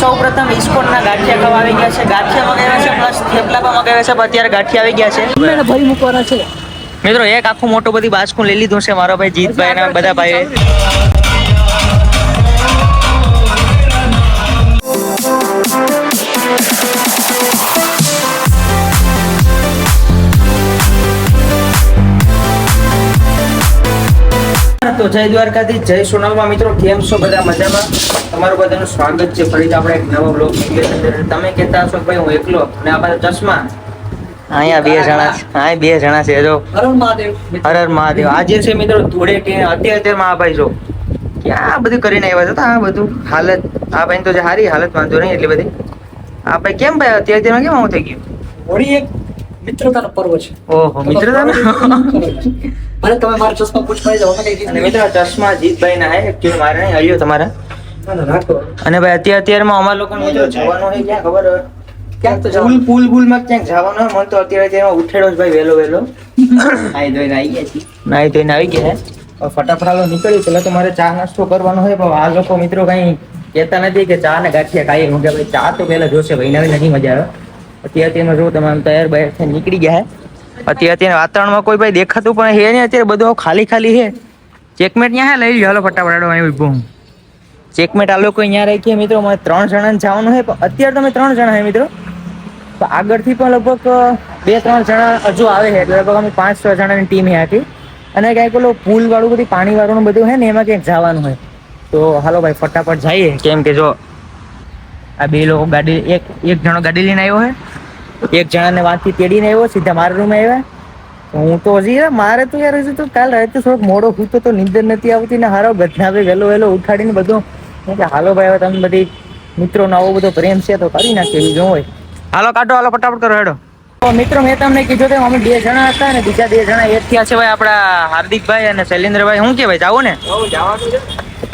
સૌપ્રથમ ઇસ્કોનના ગાંઠિયા ખાવા આવી ગયા છે. ગાંઠિયા મગાવ્યા છે પ્લસ થેપલા પણ મગાવ્યા છે. અત્યારે ગાંઠિયા આવી ગયા છે. મેં ભાઈ મૂકવાના છે મિત્રો એક આખું મોટું બધી બાસ્કું લઈ લીધું છે મારો ભાઈ જીતભાઈ અને બધા ભાઈ. તો જય દ્વારકાધીશ, જય સોનલમાં. મિત્રો કેમ છો બધા? મજામાં? તમારું બધાનું સ્વાગત છે ફરીથી આપણે એક નવા બ્લોગ અંદર. તમે કહેતા હશો ભાઈ હું એકલો અને આ બધા ચશ્મા અહીંયા બે જણા છે. જો હર હર મહાદેવ. આજે છે મિત્રો ધૂળેટી. અત્યારમાં આ ભાઈ જો ક્યાં બધું કરીને આવ્યા હતા. આ બધું હાલત આ ભાઈ તો સારી હાલત વાંધો નહીં એટલી બધી. આ ભાઈ કેમ ભાઈ અત્યારમાં કેમ આવું થઈ ગયું? હોળી એક મિત્રતાનો પર્વ છે. ઓહો, મિત્રતા. ભલે તમે મારા ચશ્મા પૂછવા જાઓ મને કઈ અને મિત્રો ચશ્મા જીતભાઈ ના હે એકચ્યુઅલી મારે નહીં આવ્યો તમારા. રાખો. અને ભાઈ અત્યારમાં અમારા લોકો મિત્રો જવાનું હોય ક્યાં ખબર હોય? ક્યાંક તો પુલ માં ક્યાંક જવાનું હોય. મને તો અત્યારે ઉઠેડો જ ભાઈ વહેલો નાઈ ધોઈને આવી ગયા. ફટાફટ હાલો નીકળ્યું. પેલા તો મારે ચા નાસ્તો કરવાનો હોય પણ આ લોકો મિત્રો કઈ કહેતા નથી કે ચા ને ગાંઠિયા ખાઈએ. હું કે ભાઈ ચા તો પેલા જોશે ભાઈ, નવી નહીં મજા આવે. અત્યારમાં જો તમે આમ તૈયાર બહાર થઈને નીકળી ગયા. અત્યારે વાતાવરણમાં કોઈ ભાઈ દેખાતું પણ હે નહીં. અત્યારે બધું ખાલી ખાલી છે. ચેકમેટ ત્યાં લઈ લો. હાલો ફટાફટ અહીં ઉભો હું. ચેકમેટ આ લોકો અહીંયા રાખીએ મિત્રો. મારે 3 જણાને જવાનું છે પણ અત્યારે તમે 3 જણા છે મિત્રો. તો આગળથી પણ લગભગ 2-3 જણા હજુ આવે છે. એટલે લગભગ અમે 5-6 જણાની ટીમ છે આખી. અને ક્યાંક પેલો પુલ વાળું બધી પાણી વાળું બધું છે ને એમાં ક્યાંક જવાનું હોય. તો હાલો ભાઈ ફટાફટ જઈએ. કેમ કે જો આ બે લોકો ગાડી એક જણો ગાડી લઈને આવ્યો છે. એક જણાને વાંચી તેડીને આવ્યો સીધા મારા રૂમે આવ્યા. હું તો હજી મારે તો યાર હજી તો કાલ રાતે થોડોક મોડો સૂતો તો નીંદર નથી આવતી ને હારો ગધનાવે વહેલો ઉઠાડીને બધું કે હાલો ભાઈ હવે તમે બધી મિત્રોનો આવો બધો પ્રેમ છે તો કરી નાખીએ. બીજું હોય હાલો કાઢો, હાલો ફટાફટ કરો હેડો. તો મિત્રો મેં તમને કીધું તેમ અમે 2 જણા હતા ને બીજા 2 જણા એક થયા છે ભાઈ આપણા હાર્દિકભાઈ અને શૈલેન્દ્રભાઈ. શું કે ભાઈ જાવું ને?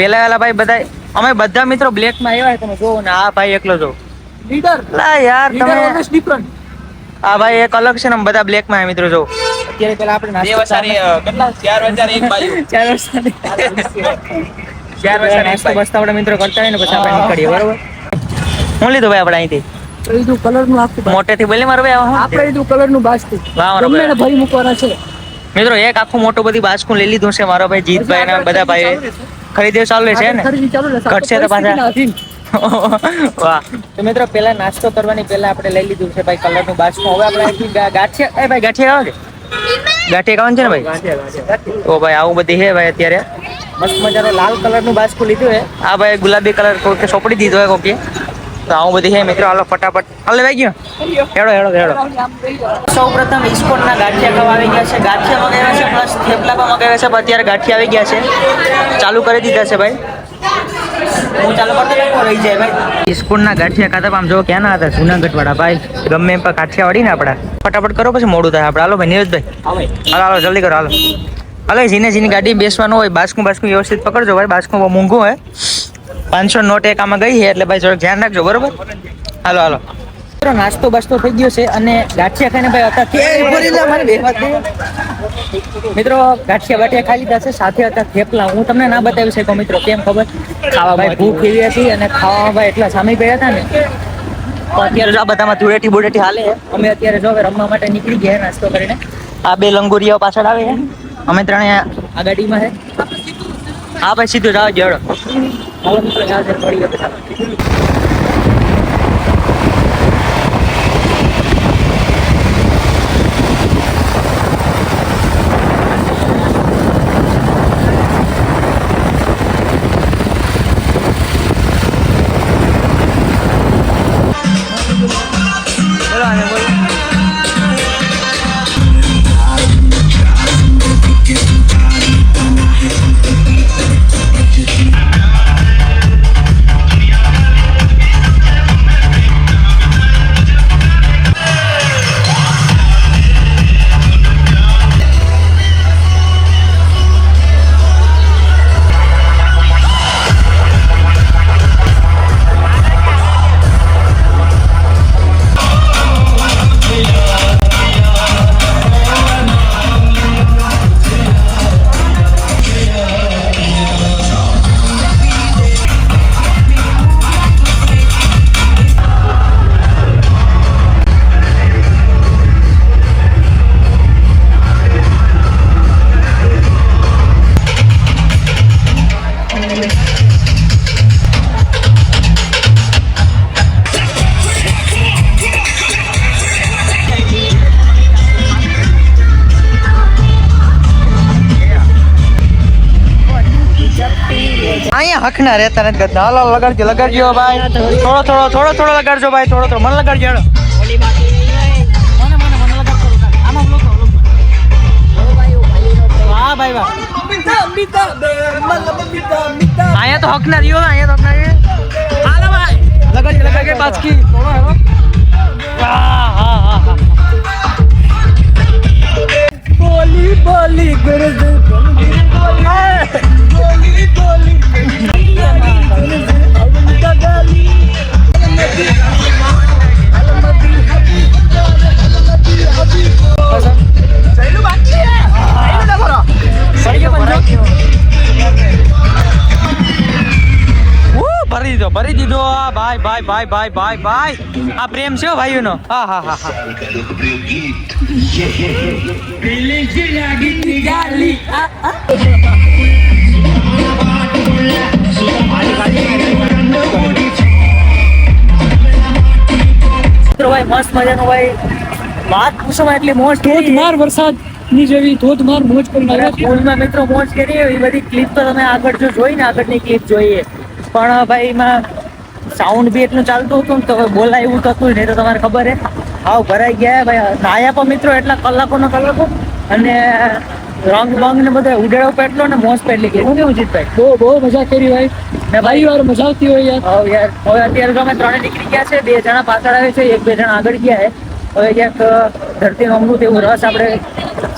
પેલા ભાઈ બધા અમે બધા મિત્રો બ્લેકમાં આવ્યા. તમે જોવો ને આ ભાઈ એકલો જો લીડર લા યાર તમે ઓલવેઝ ડિફરન્ટ. આ ભાઈ એક અલગ છે ને બધા બ્લેકમાં મિત્રો જો. અત્યારે પેલા આપણે નાસ્તો કેટલા 4,001 બાજુ 4 નાસ્તો બસતા આપણે મિત્રો કરતા હોય ને પછી આપણે નીકળીએ. બરોબર? હું લીધું ભાઈ આપણે અહીંથી લીધું કલરનું આખું મોટેથી બોલે મારો ભાઈ. આપણે લીધું કલરનું બાસ્કું. ગમે એને ભાઈ મૂકવાના છે મિત્રો. એક આખું મોટું બધી બાસ્કું લઈ લીધું છે મારો ભાઈ જીતભાઈ અને બધા ભાઈ. ખરીદી ચાલુ છે ને? ખરીદી ચાલુ છે. ઘટશે તો પાછા. વાહ. તો મિત્રો પેલા નાસ્તો કરવાની પહેલા આપણે લઈ લીધું છે ભાઈ કલરનું બાસ્કું. હવે આપણે અહીંથી ગાંઠિયા ભાઈ ગાંઠિયા ખાવા ગાંઠિયા ખાવાનું છે ને ભાઈ? તો ભાઈ આવું બધી છે ભાઈ. અત્યારે મસ્ત મજાનો લાલ કલરનું બાસ્કું લીધું છે. આ ભાઈ ગુલાબી કલર કોઈ સોંપડી દીધો હોય કોકે. તો આવું બધી છે મિત્રો. હાલો ફટાફટ હાલે ભાઈ ગયો હેડો. સૌપ્રથમ ઇસ્કોનના ગાંઠિયા ખાવા આવી ગયા છે. ગાંઠિયા મગાવ્યા છે પ્લસ થેપલા પણ મગાવ્યા છે. અત્યારે ગાંઠિયા આવી ગયા છે. ચાલુ કરી દીધા છે ભાઈ. હું ચાલુ કરતો રહી જાય ભાઈ. ઇસ્કોનના ગાંઠિયા ખાતા આમ જો ક્યાં ના હતા? જુનાગઢ વાળા ભાઈ. ગમે એમ કાઠિયા વાળી ને આપડા. ફટાફટ કરો પછી મોડું થાય આપણે. હાલો ભાઈ નીરજભાઈ હાલો જલ્દી કરો. હાલો જીની ગાડી બેસવાનું હોય. બાસ્કું વ્યવસ્થિત પકડજો ભાઈ. બાસ્કું બહુ મોંઘું હોય. 500 નોટ એક આમાં ગઈ છે એટલે ભાઈ થોડુંક ધ્યાન રાખજો. બરોબર? હાલો નાસ્તો બાસ્તો થઈ ગયો છે અને ગાંઠિયા ખાઈને ભાઈ મિત્રો ગાંઠિયા બાઠિયા ખાઈ લીધા છે. સાથે હતા થેપલા. હું તમને ના બતાવી શકું મિત્રો. કેમ ખબર? ખાવા ભાઈ ભૂખ એવી હતી અને ખાવામાં ભાઈ એટલા સામે ગયા હતા ને. તો અત્યારે જો આ બધામાં ધૂળેટી હાલે છે. અમે અત્યારે જો રમવા માટે નીકળી ગયા નાસ્તો કરીને. આ 2 લંગુરિયાઓ પાછળ આવે છે. અમે 3 આ ગાડીમાં છે. હા ભાઈ સીધું જાવ જોડો. હાલો મિત્રો જાવ પડી ગયો. હકના રહેતા નથી કરતા. હાલો લગાડજો ભાઈ. થોડો લગાડજો ભાઈ. થોડો મને લગાડજો હેડો. વાહ ભાઈ વાહ. અહીંયા તો હકના રહ્યો. હાલો ભાઈ લગાડજો બાચકી. હા. બોલી ભરી દીધો ભાઈ. આ પ્રેમ છે ભાઈઓનો. હા. ભાઈ મસ્ત મજાનો ભાઈ વાત પૂછો એટલી મોજ ધોધમાર વરસાદની જેવી ધોધમાર મોજ કરી મારા સ્કૂલમાં મિત્રો મોજ કરી એ બધી ક્લિપ તો તમે આગળ જો જોઈ ને આગળની ક્લિપ જોઈએ પણ ભાઈ એમાં સાઉન્ડ બી એટલું ચાલતું હતું ને તો બોલાય એવું થતું નહીં તો તમારે ખબર હે હાવ ભરાઈ ગયા ભાઈ. નાયા પણ મિત્રો એટલા કલાકો અને રંગ બંગ ને બધો ઉડેડો પેટલો ને મોજ પેટલી ગઈ. શું કેવું જીતભાઈ? બહુ મજા કરી ભાઈ. ને ભાઈ વાર મજા આવતી હોય યાર. હવે અત્યારે તો અમે ત્રણે નીકળી ગયા છે. 2 જણા પાછળ આવે છે, 1-2 જણા આગળ ગયા છે. હવે ક્યાંક ધરતીનો અમૃત એવું રસ આપણે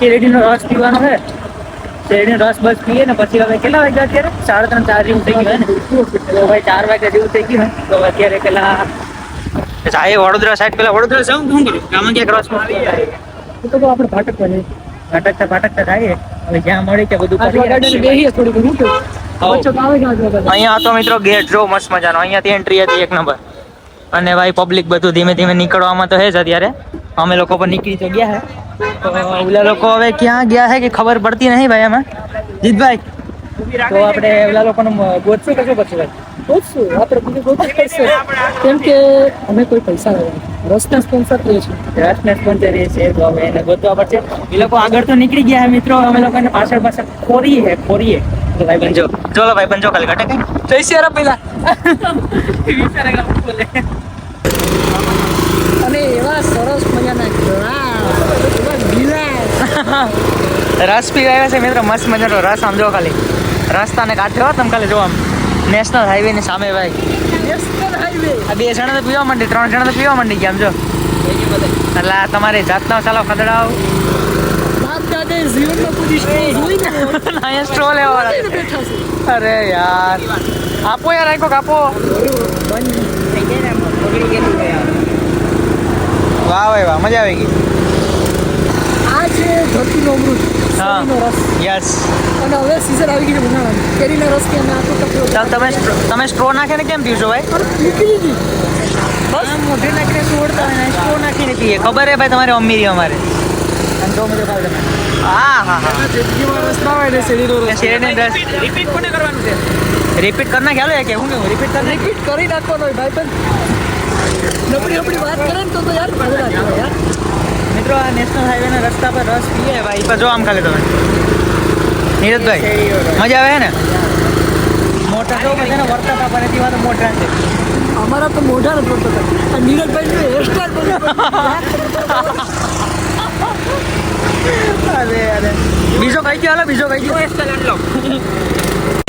શેરડીનો રસ પીવાનો છે. શેરડીનો રસ બસ પીએ ને પછી હવે કેટલા વાગ્યા અત્યારે 3:30-4 જેવું થઈ ગયું ને તો ભાઈ 4 વાગ્યા જેવું થઈ ગયું ને તો અત્યારે પેલા વડોદરા સાઈડ વડોદરા જાઉં શું કરું આમાં ક્યાંક રસ તો આપણે ભાટકતા થાય હવે જ્યાં મળે ત્યાં બધું અહીંયા તો મિત્રો ગેટ જો મસ્ત મજાનો અહીંયાથી એન્ટ્રી હતી 1 નંબર અને ભાઈ પબ્લિક બધું ધીમે ધીમે નીકળવામાં તો હે જ અત્યારે અમે લોકો પણ નીકળી તો ગયા હે તો ઓલા લોકો હવે ક્યાં ગયા હે કે ખબર પડતી નહીં ભાઈ આમાં જીતભાઈ તો આપણે ઓલા લોકોને ગોતશું કે શું કરશું ભાઈ? આપણે બીજું ગોતવું પડશે કેમ કે અમે કોઈ પૈસા લેવા રસના સ્પોન્સર કરીએ છીએ તો હવે એને ગોતવા પડશે. એ લોકો આગળ તો નીકળી ગયા હે મિત્રો અમે લોકો એને પાછળ ખોરીએ તો ભાઈ બંજો ચોલો ભાઈ બંજો ખાલી ઘટે કઈ જય સિયારા પેલા અને એવા સરસ મજાના રસ પી આવ્યા છે મિત્રો મસ્ત મજાનો રસ આમ જો ખાલી રસ્તાને કાઢ્યો હો તમે ખાલી જો આમ નેશનલ હાઈવે ની સામે ભાઈ નેશનલ હાઈવે. આ 2 જણા તો પીવા માંડી 3 જણા તો પીવા માંડી ગયા આમ જો એટલે આ તમારી જાતનો ચાલો ખદડાવ જીવનમાં પૂરી અહીંયા સ્ટ્રો લેવા અરે યાર આપો યાર આખો કાપો વાહ ભાઈ વાહ મજા આવી ગઈ. આ છે ધરતીનો અમૃત શેરડીનો રસ. યસ અને હવે સીઝન આવી ગઈ છે બનાવવાની કેરીનો રસ કે અમે આખો કપડો ચાલ તમે સ્ટ્રો નાખીને કેમ પીવશો ભાઈ? નીકળી ગઈ બસ મોઢે નાખીને છોડતા હોય ને સ્ટ્રો નાખીને પીએ ખબર હે ભાઈ તમારી અમીરી અમારે અને તો મજા પાડે તમે હા જિંદગીમાં રસ ના હોય ને શેરડીનો રસ. શેરડીનો રસ રિપીટ કોને કરવાનું છે? રિપીટ કરના ખ્યાલ હે કે હું કેવું રિપીટ કરી નાખવાનો હોય ભાઈ પણ નબળી વાત કરે ને તો યાર મજા આવે યાર. મિત્રો આ નેશનલ હાઈવે ના રસ્તા પર રસ પીએ ભાઈ પર જો આમ ખાલી તમે નીરજભાઈ મજા આવે ને મોટા તો બધાને વર્તા હતા પણ એથી વાત મોટા છે અમારા તો મોઢા નથી પડતા હતા નીરજભાઈ હેરસ્ટાઈલ અરે બીજો કઈ ગયો બીજો કઈ ગયો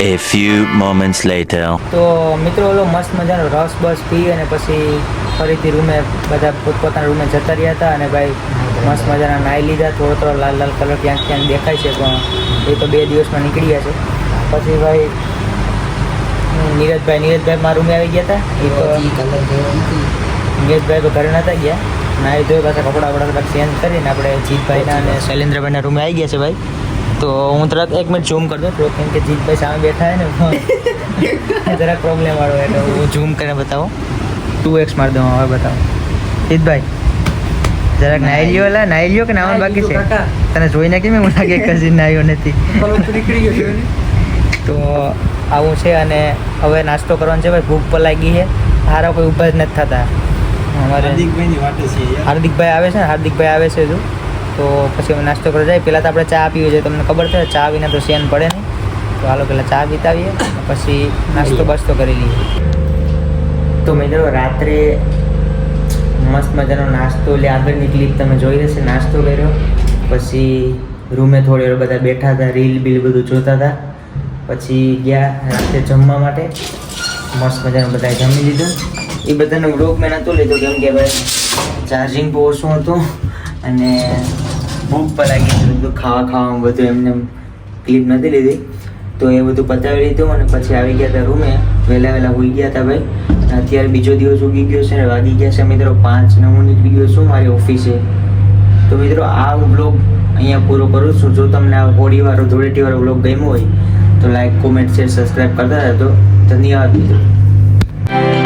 A few moments later. તો મિત્રો ઓલો મસ્ત મજાનો રસ બસ પી અને પછી ફરીથી રૂમે બધા પોતપોતાના રૂમે જતા રહ્યા હતા અને ભાઈ મસ્ત મજાના નાહી લીધા. થોડો લાલ લાલ કલર ક્યાંક દેખાય છે પણ એ તો 2 દિવસમાં નીકળી ગયા છે. પછી ભાઈ નીરજભાઈ મારા રૂમે આવી ગયા હતા. એ તો નીરજભાઈ તો ઘરે નતા ગયા નાહી ધોઈ પાછા કપડાં બધા ચેન્જ કરીને આપણે જીતભાઈના અને શૈલેન્દ્રભાઈના રૂમે આવી ગયા છે ભાઈ. તો હું તરત 1 મિનિટ ઝૂમ કરી દઉં કેમ કે જીતભાઈ સામે બેઠા હોય ને જરાક પ્રોબ્લેમ વાળો એટલે હું ઝૂમ કરીને બતાવો 2x મારી દઉં હવે બતાવો જીતભાઈ જરાક નાહી લ્યો કે નાવાનું બાકી છે? તને જોઈને કેમ એવું લાગે કજી નાહ્યો નથી? તો આવું છે અને હવે નાસ્તો કરવાનો છે ભાઈ. ભૂખ પર લાગી છે હારા કોઈ ઊભા જ નથી થતા. અમારે હાર્દિકભાઈ આવે છે તો પછી અમે નાસ્તો કરવા જાય. પહેલાં તો આપણે ચા પીવી છે તમને ખબર છે ચા વિના તો સેન પડે નહીં તો હાલો પેલા ચા પીતાવીએ પછી નાસ્તો બાસ્તો કરી લઈએ. તો મિત્રો રાત્રે મસ્ત મજાનો નાસ્તો એટલે આગળની ક્લિપ તમે જોઈ હશે. નાસ્તો કર્યો પછી રૂમે થોડી વાર બધા બેઠા હતા, રીલ બીલ બધું જોતા હતા. પછી ગયા રાત્રે જમવા માટે. મસ્ત મજાનું બધાએ જમી લીધું. એ બધાનો વ્લોગ મેં નહોતો લીધો કેમ કે ભાઈ ચાર્જિંગ બહુ ઓછું હતું અને ભૂખ પણ લાગી હતી. બધું ખાવામાં બધું એમને ક્લિપ નથી લીધી. તો એ બધું પતાવી લીધું અને પછી આવી ગયા હતા રૂમે. વહેલા હોઈ ગયા હતા ભાઈ. અત્યારે બીજો દિવસ ઉગી ગયો છે ને વાગી ગયા છે મિત્રો 5 ને હું નીકળી ગયો છું મારી ઓફિસે. તો મિત્રો આ વ્લોગ અહીંયા પૂરો કરું છું. જો તમને આ હોળીવાળો ધૂળેટીવાળો વ્લોગ ગમ્યો હોય તો લાઈક, કોમેન્ટ, શેર, સબસ્ક્રાઈબ કરતા રહેજો. ધન્યવાદ મિત્રો.